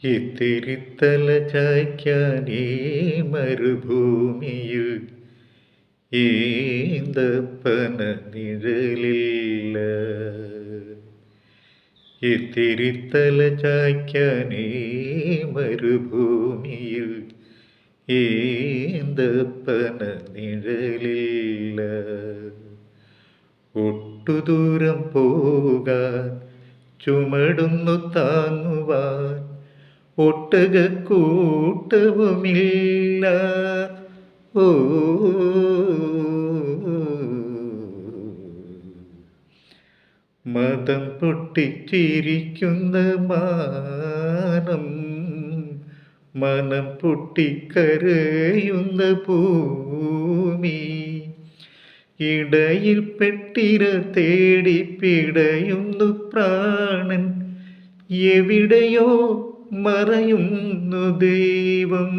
ഇത്തിരിത്തല ചായ്ക്കാൻ ഈ മരുഭൂമിയിൽ ഈന്തപ്പന നിഴലില്ല. ഇത്തിരിത്തല ചായ്ക്കാൻ ഈ മരുഭൂമിയിൽ ഈന്തപ്പന നിഴലില്ല. ഒട്ടുദൂരം പോകാൻ ചുമടുന്നു താങ്ങുവാൻ ഒട്ടകക്കൂട്ടവുമില്ല. ഓ മതം പൊട്ടിച്ചിരിക്കുന്ന മാനം, മനം പൊട്ടിക്കരയുന്ന ഭൂമി, ഇടയിൽ പെട്ടിര തേടി പിടയുന്നു പ്രാണൻ, എവിടെയോ മറയുന്നു ദൈവം.